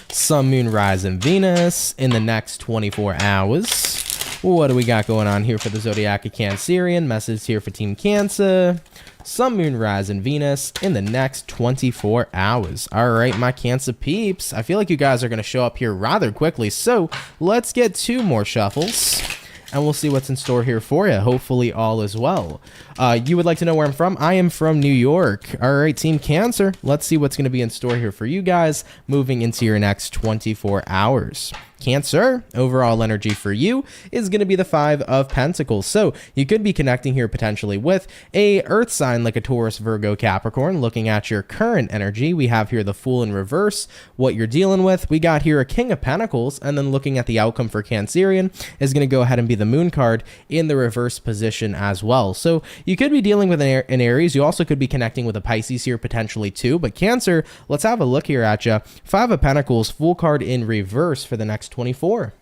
Sun, Moon, Rising, Venus in the next 24 hours. What do we got going on here for the Zodiac of Cancerian? Message here for Team Cancer. Sun, Moon, Rising, Venus in the next 24 hours. All right, my Cancer peeps. I feel like you guys are going to show up here rather quickly. So let's get 2 more shuffles, and we'll see what's in store here for you. Hopefully all is well. You would like to know where I'm from? I am from New York. All right, Team Cancer. Let's see what's going to be in store here for you guys moving into your next 24 hours. Cancer, overall energy for you is going to be the 5 of Pentacles. So you could be connecting here potentially with a earth sign like a Taurus, Virgo, Capricorn. Looking at your current energy, we have here the Fool in reverse, what you're dealing with. We got here a King of Pentacles, and then looking at the outcome for Cancerian is going to go ahead and be the Moon card in the reverse position as well. So you could be dealing with an Aries. You also could be connecting with a Pisces here potentially too. But Cancer, let's have a look here at you. 5 of Pentacles, Fool card in reverse for the next 24.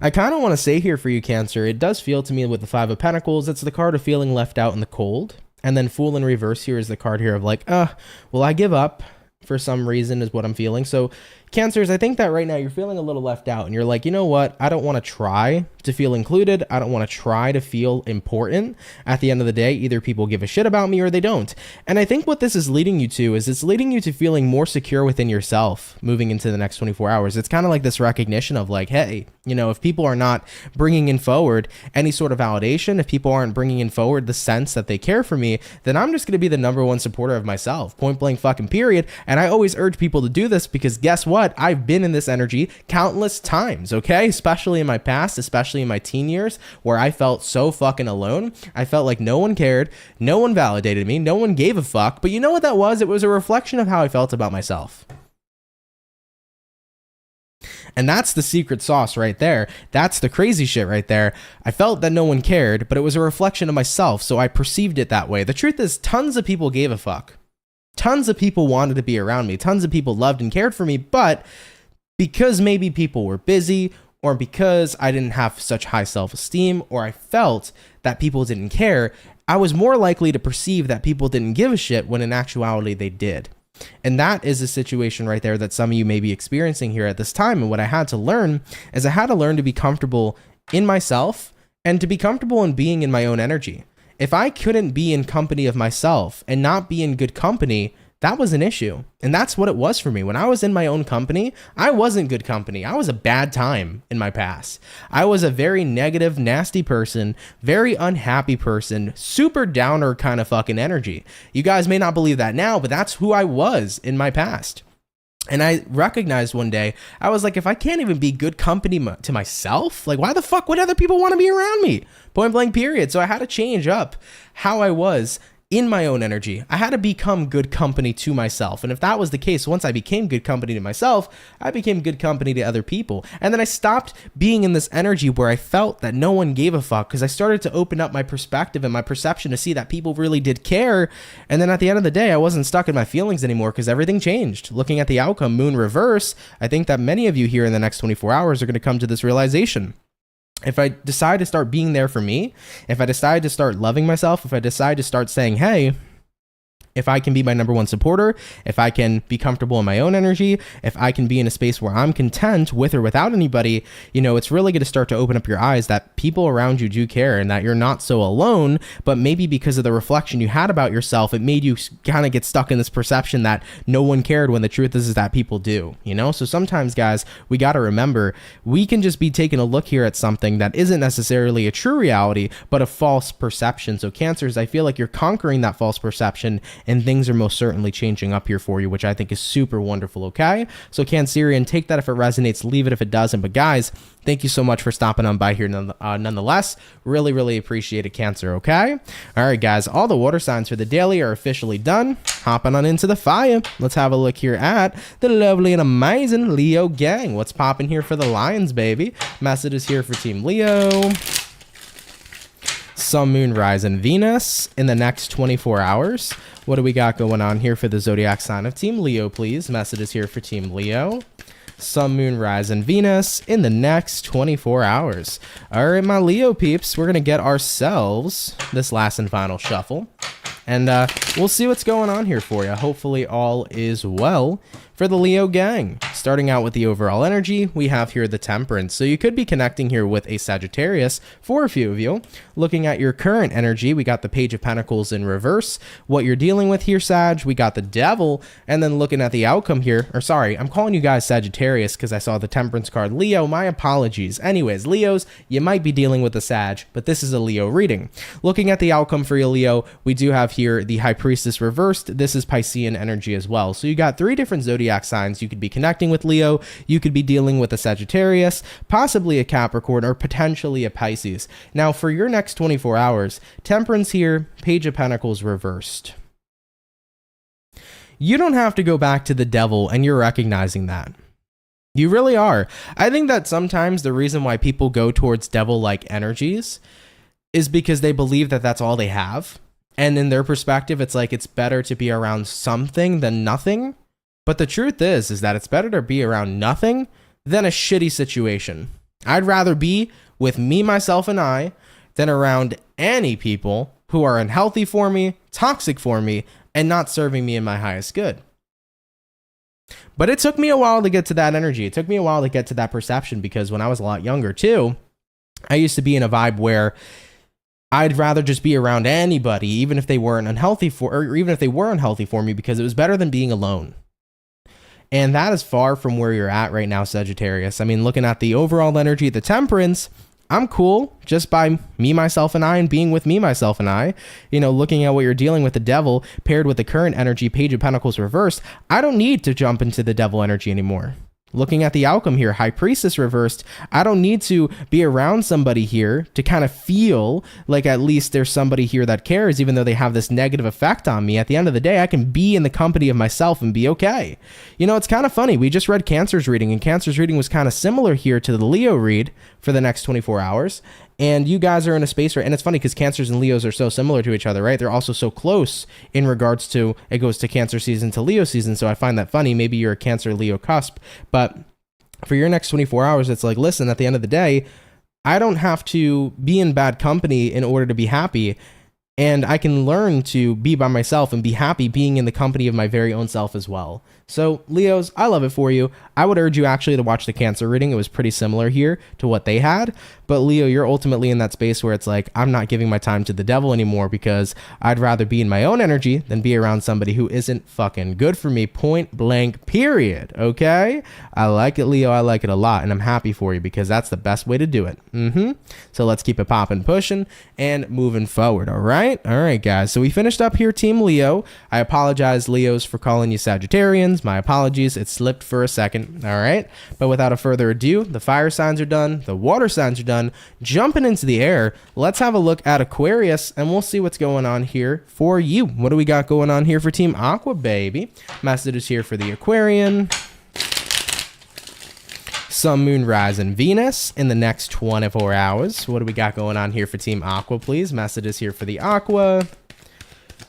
I kind of want to say here for you, Cancer, it does feel to me with the 5 of Pentacles, it's the card of feeling left out in the cold. And then Fool in reverse here is the card here of like, well, I give up for some reason is what I'm feeling. So Cancers, I think that right now you're feeling a little left out, and you're like, you know what? I don't want to try to feel included. I don't want to try to feel important. At the end of the day, either people give a shit about me or they don't. And I think what this is leading you to is it's leading you to feeling more secure within yourself moving into the next 24 hours. It's kind of like this recognition of like, hey, you know, if people are not bringing in forward any sort of validation, if people aren't bringing in forward the sense that they care for me, then I'm just going to be the #1 supporter of myself. Point blank fucking period. And I always urge people to do this because guess what? I've been in this energy countless times, okay? Especially in my past, especially in my teen years where I felt so fucking alone. I felt like no one cared, no one validated me, no one gave a fuck. But you know what that was? It was a reflection of how I felt about myself. And that's the secret sauce right there. That's the crazy shit right there. I felt that no one cared, but it was a reflection of myself, so I perceived it that way. The truth is, tons of people gave a fuck. Tons of people wanted to be around me. Tons of people loved and cared for me, but because maybe people were busy, or because I didn't have such high self-esteem, or I felt that people didn't care, I was more likely to perceive that people didn't give a shit when in actuality they did. And that is a situation right there that some of you may be experiencing here at this time. And what I had to learn is I had to learn to be comfortable in myself and to be comfortable in being in my own energy. If I couldn't be in company of myself and not be in good company, that was an issue. And that's what it was for me. When I was in my own company, I wasn't good company. I was a bad time in my past. I was a very negative, nasty person, very unhappy person, super downer kind of fucking energy. You guys may not believe that now, but that's who I was in my past. And I recognized one day, I was like, if I can't even be good company to myself, like why the fuck would other people want to be around me? Point blank period. So I had to change up how I was in my own energy. I had to become good company to myself. And if that was the case, once I became good company to myself, I became good company to other people. And then I stopped being in this energy where I felt that no one gave a fuck, because I started to open up my perspective and my perception to see that people really did care. And then at the end of the day, I wasn't stuck in my feelings anymore because everything changed. Looking at the outcome, Moon reverse, I think that many of you here in the next 24 hours are going to come to this realization. If I decide to start being there for me, if I decide to start loving myself, if I decide to start saying, hey, if I can be my number one supporter, if I can be comfortable in my own energy, if I can be in a space where I'm content with or without anybody, it's really going to start to open up your eyes that people around you do care and that you're not so alone. But maybe because of the reflection you had about yourself, it made you kind of get stuck in this perception that no one cared, when the truth is that people do, So sometimes, guys, we got to remember, we can just be taking a look here at something that isn't necessarily a true reality, but a false perception. So Cancers, I feel like you're conquering that false perception, and things are most certainly changing up here for you, which I think is super wonderful, okay? So Cancerian, take that if it resonates, leave it if it doesn't. But guys, thank you so much for stopping on by here nonetheless. Really, really appreciate it, Cancer, okay? All right, guys, all the water signs for the daily are officially done. Hopping on into the fire. Let's have a look here at the lovely and amazing Leo gang. What's popping here for the Lions, baby? Messages here for Team Leo. Sun, Moon, Rise, and Venus in the next 24 hours. What do we got going on here for the zodiac sign of Team Leo, please? Messages here for Team Leo. Sun, Moon, Rise, and Venus in the next 24 hours. All right, my Leo peeps, we're going to get ourselves this last and final shuffle. And we'll see what's going on here for you. Hopefully all is well for the Leo gang. Starting out with the overall energy, we have here the Temperance. So you could be connecting here with a Sagittarius for a few of you. Looking at your current energy, we got the Page of Pentacles in reverse. What you're dealing with here, Sag, we got the Devil. And then looking at the outcome here, or sorry, I'm calling you guys Sagittarius because I saw the Temperance card. Leo, my apologies. Anyways, Leos, you might be dealing with the Sag, but this is a Leo reading. Looking at the outcome for you, Leo, we do have here the High Priestess reversed. This is Piscean energy as well. So you got 3 different zodiac signs you could be connecting with, Leo. You could be dealing with a Sagittarius, possibly a Capricorn, or potentially a Pisces. Now for your next 24 hours, Temperance here, Page of Pentacles reversed. You don't have to go back to the Devil, and you're recognizing that. You really are. I think that sometimes the reason why people go towards devil-like energies is because they believe that that's all they have. And in their perspective, it's like it's better to be around something than nothing. But the truth is that it's better to be around nothing than a shitty situation. I'd rather be with me, myself, and I than around any people who are unhealthy for me, toxic for me, and not serving me in my highest good. But it took me a while to get to that energy. It took me a while to get to that perception, because when I was a lot younger too, I used to be in a vibe where I'd rather just be around anybody, even if they weren't unhealthy or even if they were unhealthy for me, because it was better than being alone. And that is far from where you're at right now, Sagittarius. I mean, looking at the overall energy, the Temperance, I'm cool just by me, myself, and I, and being with me, myself, and I. Looking at what you're dealing with, the Devil paired with the current energy, Page of Pentacles reversed, I don't need to jump into the Devil energy anymore. Looking at the outcome here, High Priestess reversed, I don't need to be around somebody here to kind of feel like at least there's somebody here that cares, even though they have this negative effect on me. At the end of the day, I can be in the company of myself and be okay. It's kind of funny. We just read Cancer's reading, and Cancer's reading was kind of similar here to the Leo read for the next 24 hours. And you guys are in a space where, and it's funny because Cancers and Leos are so similar to each other, right? They're also so close in regards to, it goes to Cancer season to Leo season. So I find that funny. Maybe you're a Cancer Leo cusp, but for your next 24 hours, it's like, listen, at the end of the day, I don't have to be in bad company in order to be happy. And I can learn to be by myself and be happy being in the company of my very own self as well. So Leos, I love it for you. I would urge you actually to watch the Cancer reading. It was pretty similar here to what they had. But Leo, you're ultimately in that space where it's like, I'm not giving my time to the Devil anymore because I'd rather be in my own energy than be around somebody who isn't fucking good for me, point blank, period. Okay? I like it, Leo. I like it a lot. And I'm happy for you because that's the best way to do it. So let's keep it popping, pushing, and moving forward. All right? All right, guys. So we finished up here, Team Leo. I apologize, Leos, for calling you Sagittarians, signs. My apologies. It slipped for a second. All right. But without a further ado, the fire signs are done. The water signs are done. Jumping into the air, let's have a look at Aquarius and we'll see what's going on here for you. What do we got going on here for Team Aqua, baby? Messages here for the Aquarian. Sun, Moon, Rising, Venus in the next 24 hours. What do we got going on here for Team Aqua, please? Messages here for the Aqua.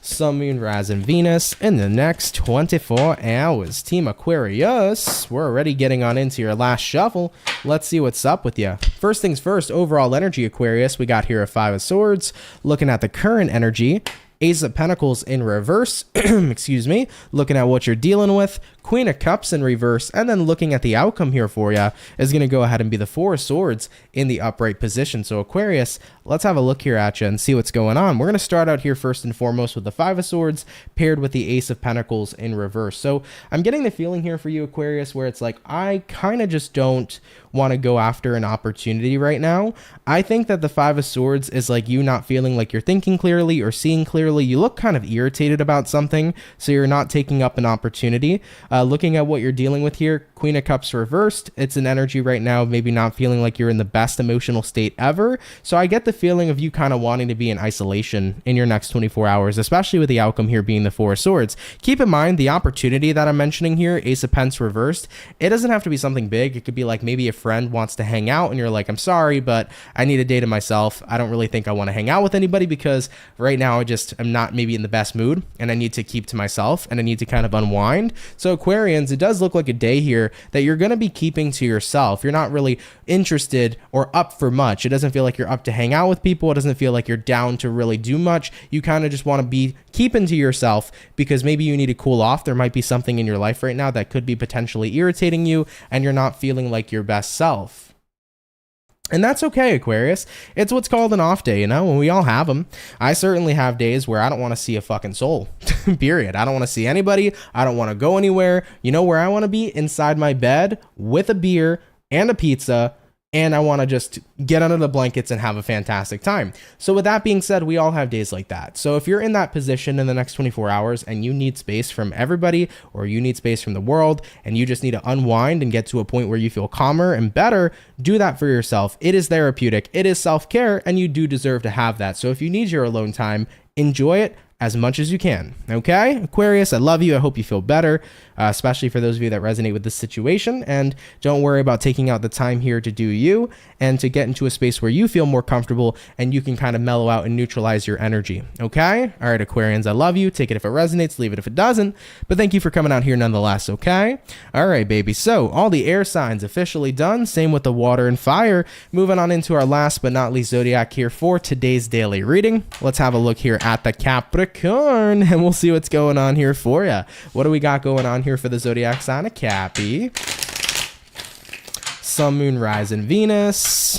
Sun, Moon, Rising, Venus in the next 24 hours. Team Aquarius, we're already getting on into your last shuffle. Let's see what's up with you. First things first, overall energy, Aquarius. We got here a Five of Swords. Looking at the current energy, Ace of Pentacles in reverse, excuse me, looking at what you're dealing with, Queen of Cups in reverse, and then looking at the outcome here for you is going to go ahead and be the Four of Swords in the upright position. So Aquarius, let's have a look here at you and see what's going on. We're going to start out here first and foremost with the Five of Swords paired with the Ace of Pentacles in reverse. So I'm getting the feeling here for you, Aquarius, where it's like, I kind of just don't want to go after an opportunity right now. I think that the Five of Swords is like you not feeling like you're thinking clearly or seeing clearly. You look kind of irritated about something, so you're not taking up an opportunity. Looking at what you're dealing with here, Queen of Cups reversed. It's an energy right now, maybe not feeling like you're in the best emotional state ever. So I get the feeling of you kind of wanting to be in isolation in your next 24 hours, especially with the outcome here being the Four of Swords. Keep in mind the opportunity that I'm mentioning here, Ace of Pents reversed. It doesn't have to be something big. It could be like maybe a friend wants to hang out and you're like, I'm sorry, but I need a day to myself. I don't really think I want to hang out with anybody because right now I just am not maybe in the best mood and I need to keep to myself and I need to kind of unwind. So Aquarians, it does look like a day here that you're going to be keeping to yourself. You're not really interested or up for much. It doesn't feel like you're up to hang out with people. It doesn't feel like you're down to really do much. You kind of just want to be keeping to yourself because maybe you need to cool off. There might be something in your life right now that could be potentially irritating you and you're not feeling like your best self. And that's okay, Aquarius. It's what's called an off day, you know, and we all have them. I certainly have days where I don't want to see a fucking soul, period. I don't want to see anybody. I don't want to go anywhere. You know where I want to be? Inside my bed with a beer and a pizza, and I want to just get under the blankets and have a fantastic time. So with that being said, we all have days like that. So if you're in that position in the next 24 hours and you need space from everybody or you need space from the world and you just need to unwind and get to a point where you feel calmer and better, do that for yourself. It is therapeutic. It is self-care, and you do deserve to have that. So if you need your alone time, enjoy it as much as you can. Okay, Aquarius, I love you. I hope you feel better, especially for those of you that resonate with this situation. And don't worry about taking out the time here to do you and to get into a space where you feel more comfortable and you can kind of mellow out and neutralize your energy. Okay, all right, Aquarians, I love you. Take it if it resonates, leave it if it doesn't. But thank you for coming out here nonetheless. Okay, all right, baby. So all the air signs officially done. Same with the water and fire. Moving on into our last but not least zodiac here for today's daily reading. Let's have a look here at the Capricorn. And we'll see what's going on here for you. What do we got going on here for the zodiac sign of Cappy? Sun, Moon, Rising, Venus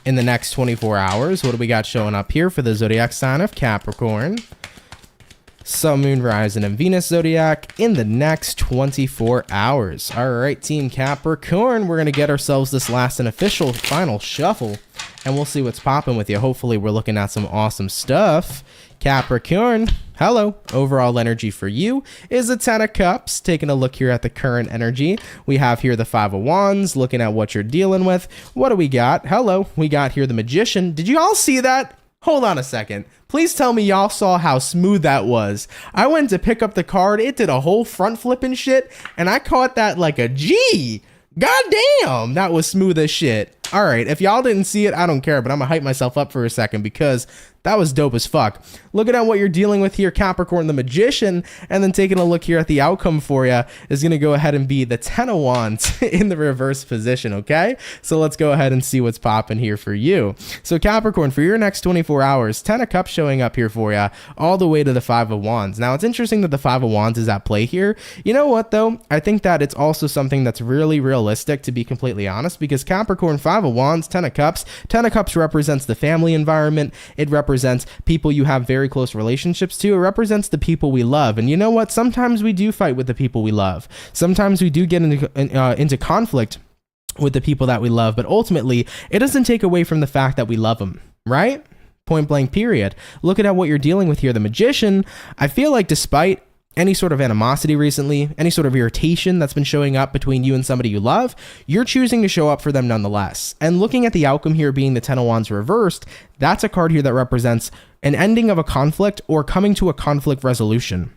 in the next 24 hours. What do we got showing up here for the zodiac sign of Capricorn? Sun, Moon, Rising, and Venus zodiac in the next 24 hours. All right, Team Capricorn, we're going to get ourselves this last and official final shuffle, and we'll see what's popping with you. Hopefully, we're looking at some awesome stuff. Capricorn, hello. Overall energy for you is a 10 of Cups. Taking a look here at the current energy, we have here the Five of Wands, looking at what you're dealing with. What do we got? Hello, we got here the Magician. Did you all see that? Hold on a second. Please tell me y'all saw how smooth that was. I went to pick up the card. It did a whole front flip and shit, and I caught that like a G. God damn, that was smooth as shit. All right, if y'all didn't see it, I don't care, but I'm gonna hype myself up for a second because that was dope as fuck. Looking at what you're dealing with here, Capricorn, the Magician, and then taking a look here at the outcome for you is going to go ahead and be the 10 of Wands in the reverse position, okay? So let's go ahead and see what's popping here for you. So Capricorn, for your next 24 hours, 10 of Cups showing up here for you, all the way to the 5 of Wands. Now, it's interesting that the 5 of Wands is at play here. You know what, though? I think that it's also something that's really realistic, to be completely honest, because Capricorn, 5 of Wands, 10 of Cups. 10 of Cups represents the family environment. It represents people you have very close relationships to. It represents the people we love. And you know what? Sometimes we do fight with the people we love. Sometimes we do get into conflict with the people that we love. But ultimately, it doesn't take away from the fact that we love them, right? Point blank, period. Looking at what you're dealing with here, the Magician, I feel like despite any sort of animosity recently, any sort of irritation that's been showing up between you and somebody you love, you're choosing to show up for them nonetheless. And looking at the outcome here being the 10 of Wands reversed, that's a card here that represents an ending of a conflict or coming to a conflict resolution.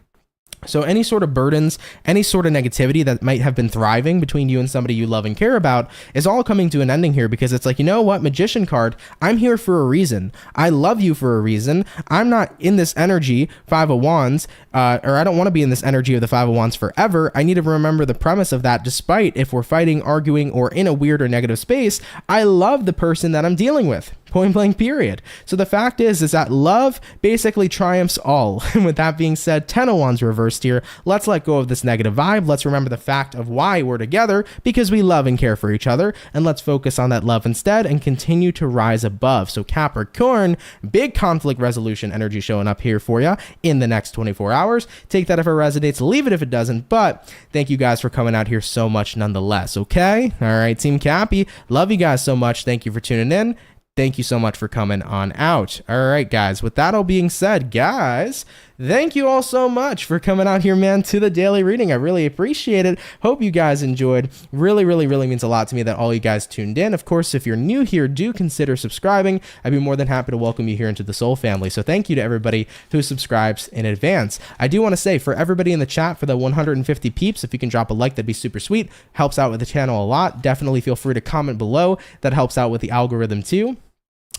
So any sort of burdens, any sort of negativity that might have been thriving between you and somebody you love and care about is all coming to an ending here, because it's like, you know what, Magician card, I'm here for a reason. I love you for a reason. I'm not in this energy, Five of Wands, or I don't want to be in this energy of the Five of Wands forever. I need to remember the premise of that. Despite if we're fighting, arguing, or in a weird or negative space, I love the person that I'm dealing with. Point blank period. So the fact is that love basically triumphs all. And with that being said, 10 of Wands reversed here. Let's let go of this negative vibe. Let's remember the fact of why we're together, because we love and care for each other. And let's focus on that love instead and continue to rise above. So Capricorn, big conflict resolution energy showing up here for you in the next 24 hours. Take that if it resonates, leave it if it doesn't. But thank you guys for coming out here so much nonetheless. Okay. All right, Team Cappy. Love you guys so much. Thank you for tuning in. Thank you so much for coming on out. All right, guys, with that all being said, guys, thank you all so much for coming out here, man, to the daily reading. I really appreciate it. Hope you guys enjoyed. Really, really, really means a lot to me that all you guys tuned in. Of course, if you're new here, do consider subscribing. I'd be more than happy to welcome you here into the Soul family. So thank you to everybody who subscribes in advance. I do want to say, for everybody in the chat, for the 150 peeps, if you can drop a like, that'd be super sweet. Helps out with the channel a lot. Definitely feel free to comment below. That helps out with the algorithm too.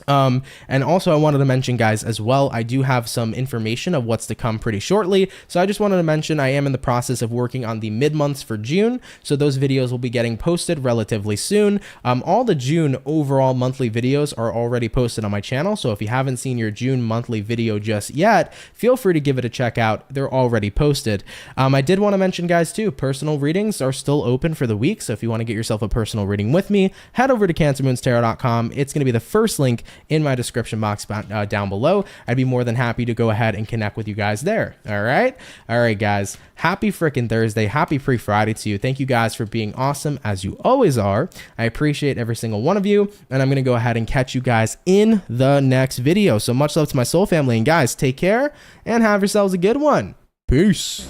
And also I wanted to mention, guys, as well, I do have some information of what's to come pretty shortly. So I just wanted to mention I am in the process of working on the mid-months for June. So those videos will be getting posted relatively soon. All the June overall monthly videos are already posted on my channel. So if you haven't seen your June monthly video just yet, feel free to give it a check out. They're already posted. I did want to mention, guys, too, personal readings are still open for the week. So if you want to get yourself a personal reading with me, head over to CancerMoonsTarot.com. It's going to be the first link in my description box down below. I'd be more than happy to go ahead and connect with you guys there. All right, guys. Happy freaking Thursday. Happy pre-Friday to you. Thank you guys for being awesome, as you always are. I appreciate every single one of you, and I'm going to go ahead and catch you guys in the next video. So much love to my soul family, and guys, take care and have yourselves a good one. Peace.